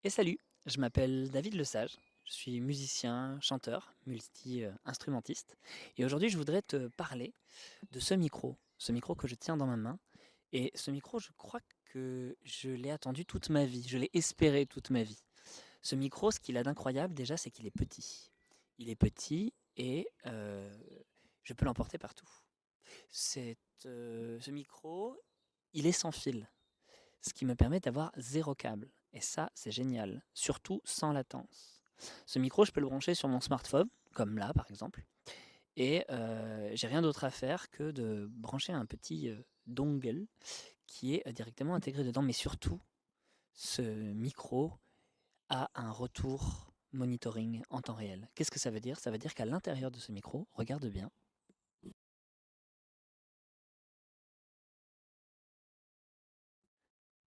Et salut, je m'appelle David Lesage, je suis musicien, chanteur, multi-instrumentiste. Et aujourd'hui, je voudrais te parler de ce micro que je tiens dans ma main. Et ce micro, je crois que je l'ai attendu toute ma vie, je l'ai espéré toute ma vie. Ce micro, ce qu'il a d'incroyable déjà, c'est qu'il est petit. Il est petit et je peux l'emporter partout. Ce micro, il est sans fil, ce qui me permet d'avoir 0 câble. Et ça, c'est génial, surtout sans latence. Ce micro, je peux le brancher sur mon smartphone, comme là par exemple, et j'ai rien d'autre à faire que de brancher un petit dongle qui est directement intégré dedans. Mais surtout, ce micro a un retour monitoring en temps réel. Qu'est-ce que ça veut dire? Ça veut dire qu'à l'intérieur de ce micro, regarde bien,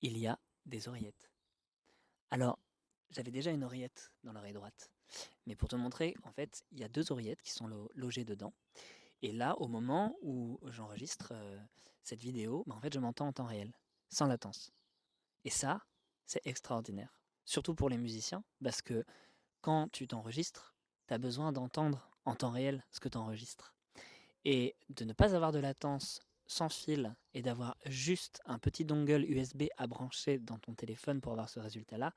il y a des oreillettes. Alors, j'avais déjà une oreillette dans l'oreille droite. Mais pour te montrer, en fait, il y a 2 oreillettes qui sont logées dedans. Et là, au moment où j'enregistre cette vidéo, en fait, je m'entends en temps réel, sans latence. Et ça, c'est extraordinaire. Surtout pour les musiciens, parce que quand tu t'enregistres, tu as besoin d'entendre en temps réel ce que tu enregistres. Et de ne pas avoir de latence sans fil et d'avoir juste un petit dongle USB à brancher dans ton téléphone pour avoir ce résultat-là,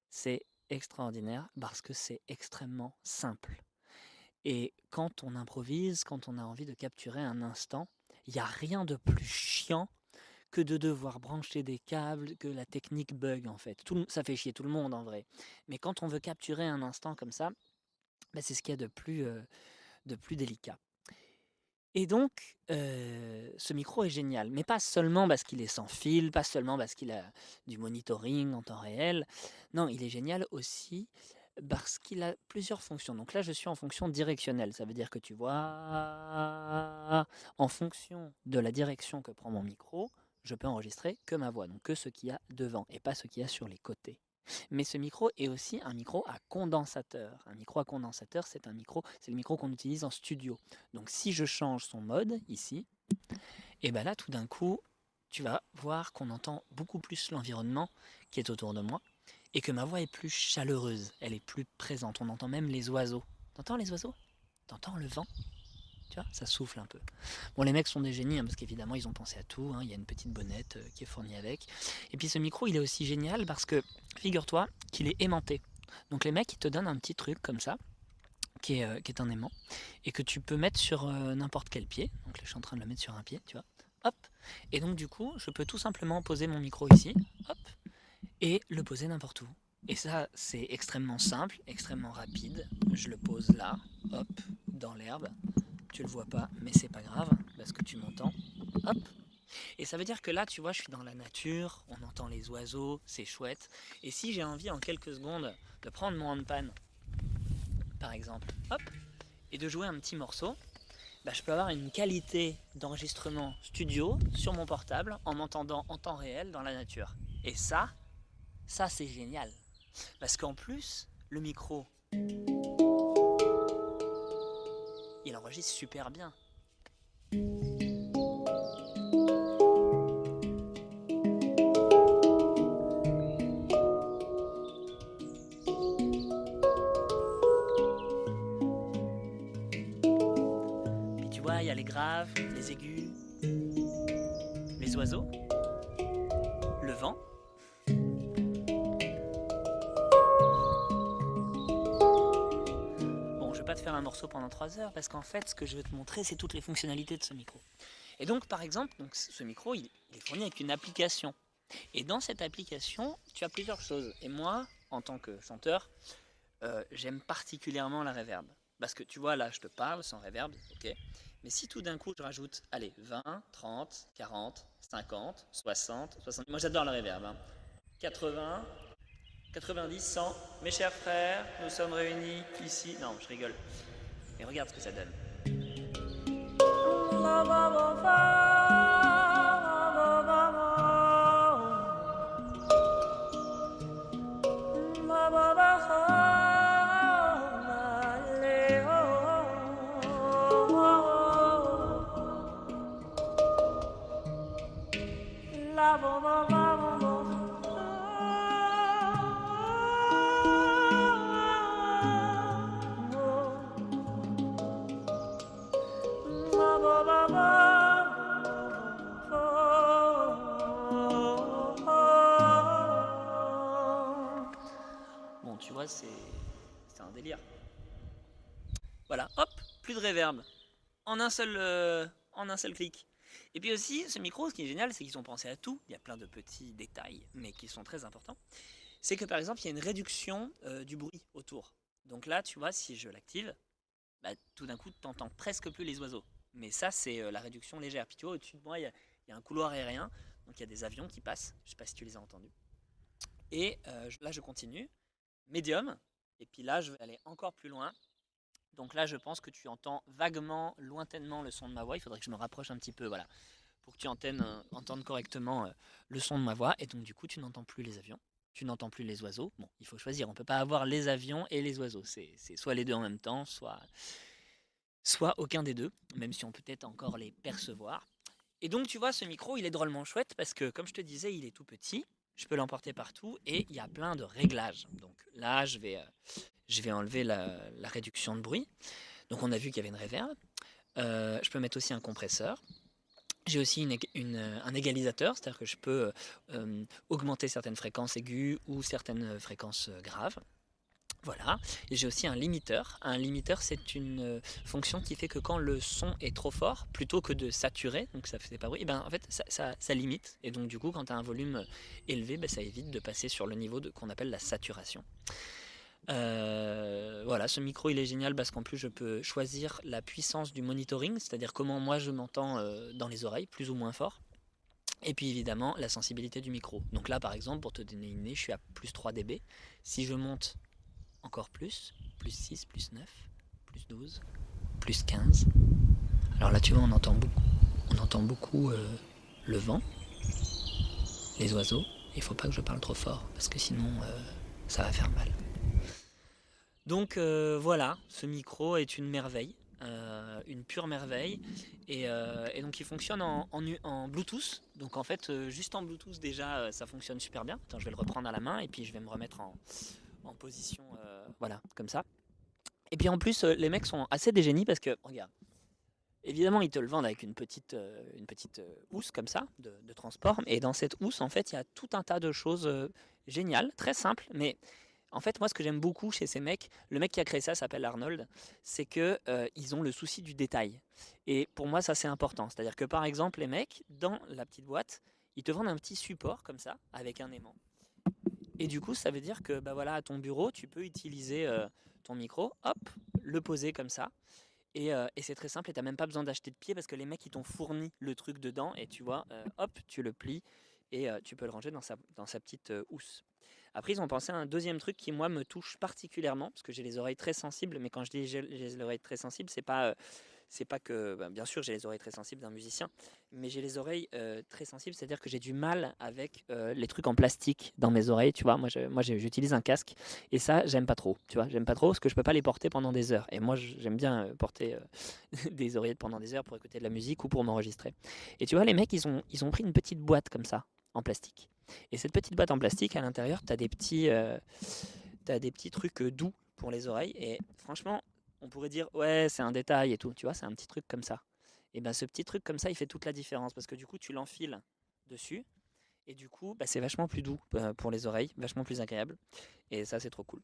c'est extraordinaire parce que c'est extrêmement simple. Et quand on improvise, quand on a envie de capturer un instant, il n'y a rien de plus chiant que de devoir brancher des câbles, que la technique bug en fait. Ça fait chier tout le monde en vrai. Mais quand on veut capturer un instant comme ça, c'est ce qu'il y a de plus délicat. Et donc, ce micro est génial, mais pas seulement parce qu'il est sans fil, pas seulement parce qu'il a du monitoring en temps réel. Non, il est génial aussi parce qu'il a plusieurs fonctions. Donc là, je suis en fonction directionnelle. Ça veut dire que tu vois, en fonction de la direction que prend mon micro, je peux enregistrer que ma voix, donc que ce qu'il y a devant et pas ce qu'il y a sur les côtés. Mais ce micro est aussi un micro à condensateur. Un micro à condensateur, c'est le micro qu'on utilise en studio. Donc si je change son mode ici, et bien là tout d'un coup, tu vas voir qu'on entend beaucoup plus l'environnement qui est autour de moi et que ma voix est plus chaleureuse, elle est plus présente. On entend même les oiseaux. T'entends les oiseaux? T'entends le vent? Tu vois, ça souffle un peu. Bon, les mecs sont des génies, parce qu'évidemment, ils ont pensé à tout. Il y a une petite bonnette qui est fournie avec. Et puis ce micro, il est aussi génial parce que, figure-toi, qu'il est aimanté. Donc les mecs, ils te donnent un petit truc comme ça, qui est un aimant, et que tu peux mettre sur n'importe quel pied. Donc là, je suis en train de le mettre sur un pied, tu vois. Hop. Et donc du coup, je peux tout simplement poser mon micro ici, hop, et le poser n'importe où. Et ça, c'est extrêmement simple, extrêmement rapide. Je le pose là, hop, dans l'herbe. Tu le vois pas, mais c'est pas grave, parce que tu m'entends. Hop. Et ça veut dire que là, tu vois, je suis dans la nature, on entend les oiseaux, c'est chouette. Et si j'ai envie en quelques secondes de prendre mon handpan, par exemple, hop, et de jouer un petit morceau, je peux avoir une qualité d'enregistrement studio sur mon portable en m'entendant en temps réel dans la nature. Et ça c'est génial. Parce qu'en plus, le micro, il enregistre super bien. Puis tu vois, il y a les graves, les aigus, les oiseaux, le vent. Bon, je vais pas te faire un morceau pendant 3 heures parce qu'en fait, ce que je veux te montrer, c'est toutes les fonctionnalités de ce micro. Et donc, par exemple, ce micro, il est fourni avec une application. Et dans cette application, tu as plusieurs choses. Et moi, en tant que chanteur, j'aime particulièrement la reverb. Parce que tu vois, là, je te parle sans reverb, ok. Mais si tout d'un coup, je rajoute, allez, 20, 30, 40, 50, 60, 70, moi j'adore la reverb, 80, 90, 100, mes chers frères, nous sommes réunis ici. Non, je rigole. Mais regarde ce que ça donne. c'est un délire. Voilà, hop, plus de reverb en un seul clic. Et puis aussi, ce micro, ce qui est génial, c'est qu'ils ont pensé à tout. Il y a plein de petits détails, mais qui sont très importants. C'est que par exemple, il y a une réduction du bruit autour. Donc là, tu vois, si je l'active, bah, tout d'un coup, tu n'entends presque plus les oiseaux. Mais ça, c'est la réduction légère. Puis tu vois, au-dessus de moi, il y a un couloir aérien. Donc il y a des avions qui passent. Je ne sais pas si tu les as entendus. Et là, je continue. Médium. Et puis là, je vais aller encore plus loin. Donc là, je pense que tu entends vaguement, lointainement le son de ma voix. Il faudrait que je me rapproche un petit peu, voilà, pour que tu entendes correctement le son de ma voix. Et donc, du coup, tu n'entends plus les avions, tu n'entends plus les oiseaux. Bon, il faut choisir. On ne peut pas avoir les avions et les oiseaux. C'est soit les deux en même temps, soit aucun des deux, même si on peut peut-être encore les percevoir. Et donc, tu vois, ce micro, il est drôlement chouette parce que, comme je te disais, il est tout petit. Je peux l'emporter partout et il y a plein de réglages. Donc là, je vais enlever la réduction de bruit. Donc on a vu qu'il y avait une reverb. Je peux mettre aussi un compresseur. J'ai aussi un égalisateur, c'est-à-dire que je peux augmenter certaines fréquences aiguës ou certaines fréquences graves. Voilà. Et j'ai aussi un limiteur. Un limiteur, c'est une fonction qui fait que quand le son est trop fort, plutôt que de saturer, donc ça fait pas bruit, et ben en fait ça limite. Et donc du coup, quand tu as un volume élevé, ben, ça évite de passer sur le niveau qu'on appelle la saturation. Voilà, ce micro il est génial parce qu'en plus je peux choisir la puissance du monitoring, c'est-à-dire comment moi je m'entends dans les oreilles, plus ou moins fort. Et puis évidemment la sensibilité du micro. Donc là par exemple, pour te donner une idée, je suis à plus 3 dB. Si je monte encore plus 6, plus 9, plus 12, plus 15. Alors là tu vois, on entend beaucoup le vent, les oiseaux. Il faut pas que je parle trop fort parce que sinon ça va faire mal. Donc voilà, ce micro est une merveille, une pure merveille. Et donc il fonctionne en Bluetooth. Donc en fait, juste en Bluetooth déjà, ça fonctionne super bien. Attends, je vais le reprendre à la main et puis je vais me remettre en position, voilà, comme ça. Et puis en plus, les mecs sont assez des génies parce que, regarde, évidemment, ils te le vendent avec une petite housse comme ça, de transport. Et dans cette housse, en fait, il y a tout un tas de choses géniales, très simples, mais en fait, moi, ce que j'aime beaucoup chez ces mecs, le mec qui a créé ça s'appelle Arnold, c'est que ils ont le souci du détail. Et pour moi, ça c'est important. C'est-à-dire que par exemple, les mecs, dans la petite boîte, ils te vendent un petit support comme ça, avec un aimant. Et du coup, ça veut dire que bah voilà, à ton bureau, tu peux utiliser ton micro, hop, le poser comme ça. Et c'est très simple, et t'as même pas besoin d'acheter de pied parce que les mecs ils t'ont fourni le truc dedans et tu vois, hop, tu le plies et tu peux le ranger dans sa petite housse. Après, ils ont pensé à un deuxième truc qui, moi, me touche particulièrement, parce que j'ai les oreilles très sensibles, mais quand je dis j'ai les oreilles très sensibles, c'est pas que, ben, bien sûr, j'ai les oreilles très sensibles d'un musicien, mais j'ai les oreilles très sensibles, c'est-à-dire que j'ai du mal avec les trucs en plastique dans mes oreilles, tu vois. J'utilise un casque, et ça, j'aime pas trop, tu vois. J'aime pas trop parce que je peux pas les porter pendant des heures. Et moi, j'aime bien porter des oreillettes pendant des heures pour écouter de la musique ou pour m'enregistrer. Et tu vois, les mecs, ils ont pris une petite boîte comme ça, en plastique. Et cette petite boîte en plastique, à l'intérieur, tu as des petits trucs doux pour les oreilles. Et franchement, on pourrait dire, ouais, c'est un détail et tout. Tu vois, c'est un petit truc comme ça. Et bien, ce petit truc comme ça, il fait toute la différence. Parce que du coup, tu l'enfiles dessus. Et du coup, bah, c'est vachement plus doux pour les oreilles, vachement plus agréable. Et ça, c'est trop cool.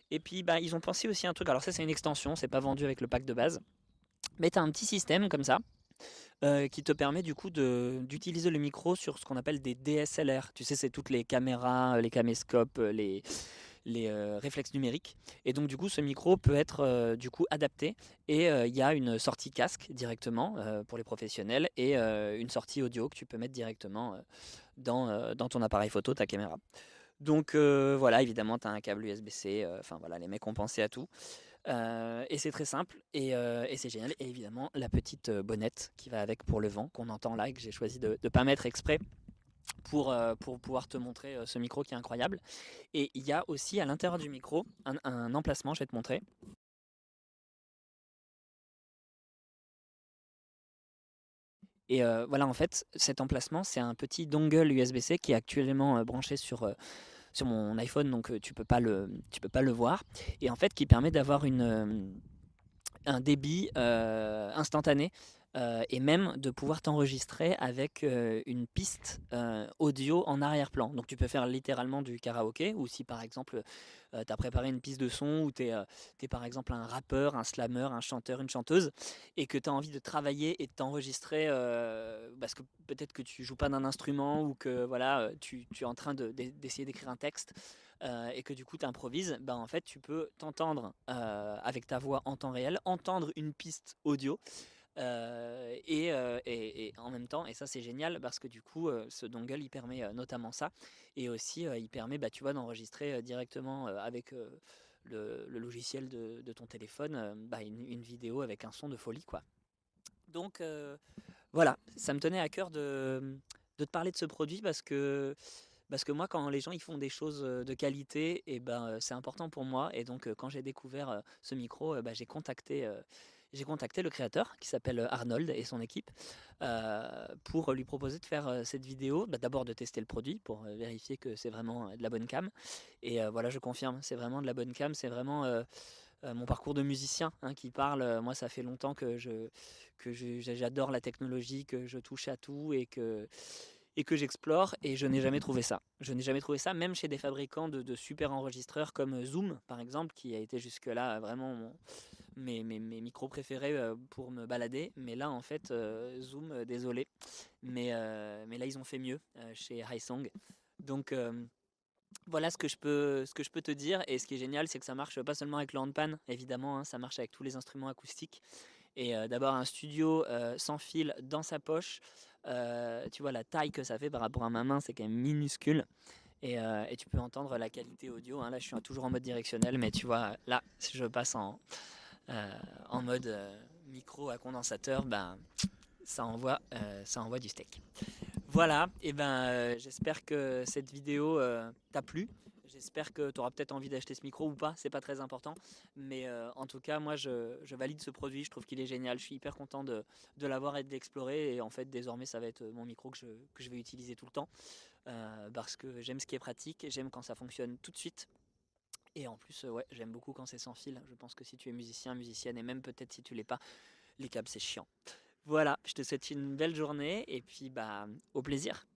Et puis, bah, ils ont pensé aussi un truc. Alors, ça, c'est une extension. C'est pas vendu avec le pack de base. Mais tu as un petit système comme ça qui te permet du coup d'utiliser le micro sur ce qu'on appelle des DSLR. Tu sais, c'est toutes les caméras, les caméscopes, les réflexes numériques. Et donc du coup, ce micro peut être du coup adapté. Et il y a une sortie casque directement pour les professionnels et une sortie audio que tu peux mettre directement dans ton appareil photo, ta caméra. Donc voilà, évidemment, tu as un câble USB-C. Enfin voilà, les mecs ont pensé à tout. Et c'est très simple et c'est génial. Et évidemment, la petite bonnette qui va avec pour le vent qu'on entend là et que j'ai choisi de ne pas mettre exprès pour pouvoir te montrer ce micro qui est incroyable. Et il y a aussi à l'intérieur du micro un emplacement, je vais te montrer. Et voilà, en fait, cet emplacement, c'est un petit dongle USB-C qui est actuellement branché sur mon iPhone, donc tu peux pas le voir. Et en fait, qui permet d'avoir un débit instantané et même de pouvoir t'enregistrer avec une piste audio en arrière-plan. Donc tu peux faire littéralement du karaoké, ou si par exemple tu as préparé une piste de son où tu es, par exemple un rappeur, un slammer, un chanteur, une chanteuse, et que tu as envie de travailler et de t'enregistrer parce que peut-être que tu joues pas d'un instrument, ou que voilà, tu es en train d'essayer d'écrire un texte, et que du coup tu improvises, bah, en fait tu peux t'entendre avec ta voix en temps réel, entendre une piste audio, et en même temps, et ça c'est génial parce que du coup ce dongle il permet notamment ça, et aussi il permet, bah, tu vois, d'enregistrer directement avec le logiciel de ton téléphone, bah, une vidéo avec un son de folie, quoi. Donc voilà, ça me tenait à cœur de te parler de ce produit parce que moi, quand les gens ils font des choses de qualité, et ben, c'est important pour moi. Et donc, quand j'ai découvert ce micro, bah, j'ai contacté le créateur qui s'appelle Arnold, et son équipe, pour lui proposer de faire cette vidéo. Bah, d'abord de tester le produit pour vérifier que c'est vraiment de la bonne cam. Et voilà, je confirme, c'est vraiment de la bonne cam. C'est vraiment mon parcours de musicien, hein, qui parle. Moi, ça fait longtemps que j'adore la technologie, que je touche à tout, et que j'explore, et je n'ai jamais trouvé ça. Je n'ai jamais trouvé ça, même chez des fabricants de super enregistreurs comme Zoom, par exemple, qui a été jusque-là vraiment mes micros préférés pour me balader. Mais là, en fait, Zoom, désolé. Mais là, ils ont fait mieux chez Highsong. Donc, voilà ce que je peux te dire. Et ce qui est génial, c'est que ça marche pas seulement avec le handpan, évidemment, hein, ça marche avec tous les instruments acoustiques. Et d'avoir un studio sans fil dans sa poche, tu vois la taille que ça fait par rapport à ma main, c'est quand même minuscule. Et tu peux entendre la qualité audio, hein. Là, je suis toujours en mode directionnel, mais tu vois, là, si je passe en mode micro à condensateur, ben, ça envoie du steak. Voilà, et ben j'espère que cette vidéo t'a plu. J'espère que tu auras peut-être envie d'acheter ce micro ou pas, c'est pas très important. Mais en tout cas, moi je valide ce produit, je trouve qu'il est génial. Je suis hyper content de l'avoir et de l'explorer. Et en fait, désormais, ça va être mon micro que je vais utiliser tout le temps, parce que j'aime ce qui est pratique, j'aime quand ça fonctionne tout de suite. Et en plus, ouais, j'aime beaucoup quand c'est sans fil. Je pense que si tu es musicien, musicienne, et même peut-être si tu l'es pas, les câbles c'est chiant. Voilà, je te souhaite une belle journée, et puis bah au plaisir.